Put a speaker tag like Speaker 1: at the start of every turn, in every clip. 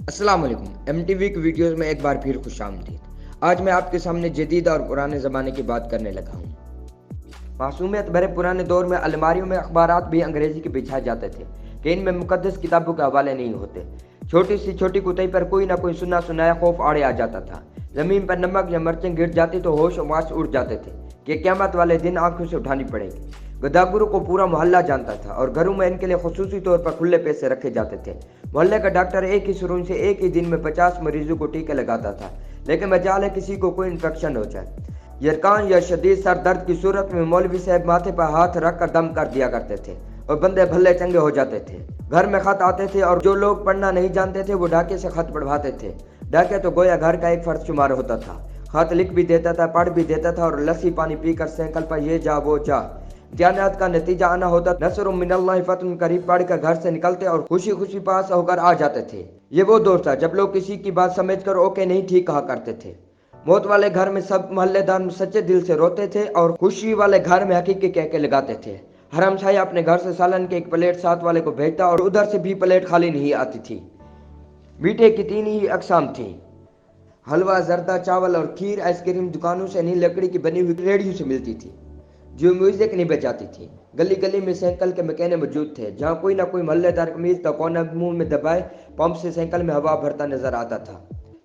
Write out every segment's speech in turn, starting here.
Speaker 1: अस्सलाम वालेकुम। MTV की वीडियोस में एक बार फिर खुश आमदीद। आज मैं आपके सामने जदीद और पुराने ज़माने की बात करने लगा हूँ। मासूमियत भरे पुराने दौर में अलमारियों में अखबारात भी अंग्रेजी के बिछाए जाते थे कि इनमें मुकद्दस किताबों के हवाले नहीं होते। छोटी सी छोटी कुतई पर कोई ना कोई सुना सुनाया खौफ आड़े आ जाता था। ज़मीन पर नमक या मिर्चें गिर जाती तो होश वास उड़ जाते थे कि क़यामत वाले दिन आंखों से उठानी पड़ेगी। गदागुरों को पूरा मोहल्ला जानता था और घरों में इनके लिए खुसूसी तौर पर खुले पैसे रखे जाते थे। मोहल्ले का डॉक्टर एक ही सुरून से एक ही दिन में 50 मरीजों को टीके लगाता था, लेकिन मजाल है किसी को कोई इन्फेक्शन हो जाए। यरकान या शदीद सर दर्द की सूरत में मौलवी साहब माथे पर हाथ रख कर दम कर दिया करते थे और बंदे भल्ले चंगे हो जाते थे। घर में खत आते थे और जो लोग पढ़ना नहीं जानते थे वो डाके से खत पढ़वाते थे। डाके तो गोया घर का एक फर्ज शुमार होता था। खत लिख भी देता था, पढ़ भी देता था और लस्सी पानी पीकर साइकिल पर ये जा वो जा। इम्तिहानात का नतीजा आना होता, नसरुम मिनल्लाहि फतहुन करीब पढ़ कर घर से निकलते और खुशी खुशी पास होकर आ जाते थे। ये वो दौर था जब लोग किसी की बात समझकर ओके नहीं ठीक कहा करते थे। मौत वाले घर में सब मोहल्लेदार सच्चे दिल से रोते थे और खुशी वाले घर में हकीकी कह के लगाते थे। हरमशाही अपने घर से सालन के एक प्लेट साथ वाले को भेजता और उधर से भी प्लेट खाली नहीं आती थी। मीठे की 3 ही अकसाम थी, हलवा, जर्दा, चावल और खीर। आइसक्रीम दुकानों से नहीं, लकड़ी की बनी हुई रेडियो से मिलती थी जो म्यूजिक नहीं बजाती थी। गली गली में साइकिल के मैकेनिक मौजूद थे, जहाँ कोई ना कोई मोहल्लेदार कमीज का कोना मुंह में दबाए पंप से साइकिल में हवा भरता नजर आता था।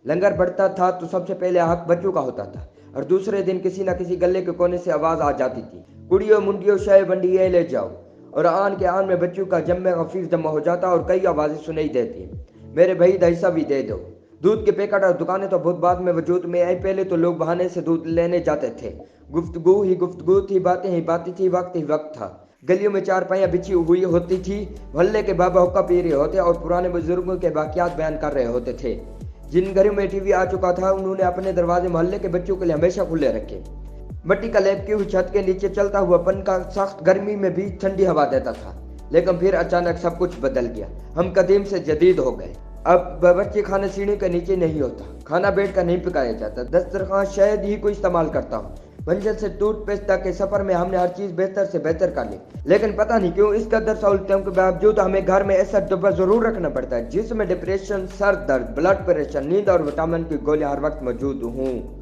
Speaker 1: लंगर बढ़ता था तो सबसे पहले हक बच्चों का होता था और दूसरे दिन किसी न किसी गले के कोने से आवाज आ जाती थी, कुड़ियों मुंडियों शाय बंडी ये ले जाओ। और आन के आन में बच्चों का जम्मे गफीर जमा हो जाता और कई आवाजें सुनाई देती, मेरे भाई दहिसा भी दे दो। दूध के पैकेट और दुकानें तो बहुत बाद में वजूद में आई, पहले तो लोग बहाने से दूध लेने जाते थे। गुफ्तगू ही गुफ्तगू थी, बातें ही बातें थी, वक्त ही वक्त था। गलियों में चारपाइयाँ बिछी हुई होती थी, मोहल्ले के बाबा हुक्का पी रहे होते और पुराने बुजुर्गों के वाक़यात बयान कर रहे होते थे। जिन घरों में टीवी आ चुका था उन्होंने अपने दरवाजे मोहल्ले के बच्चों के लिए हमेशा खुले रखे। मट्टी का लेप की हुई छत के नीचे चलता हुआ पंखा सख्त गर्मी में भी ठंडी हवा देता था, लेकिन फिर अचानक सब कुछ बदल गया। हम कदीम से जदीद हो गए। अब बावर्ची खाना सीढ़ी के नीचे नहीं होता, खाना बैठ कर नहीं पकाया जाता, दस्तरखान शायद ही कोई इस्तेमाल करता हूँ। मंजिल से टूथपेस्ट तक के सफर में हमने हर चीज बेहतर से बेहतर कर ली, लेकिन पता नहीं क्यों इस कदर सहूलतों के बावजूद हमें घर में ऐसा डब्बा जरूर रखना पड़ता है जिसमें डिप्रेशन, सर दर्द, ब्लड प्रेशर, नींद और विटामिन की गोलियां हर वक्त मौजूद हूँ।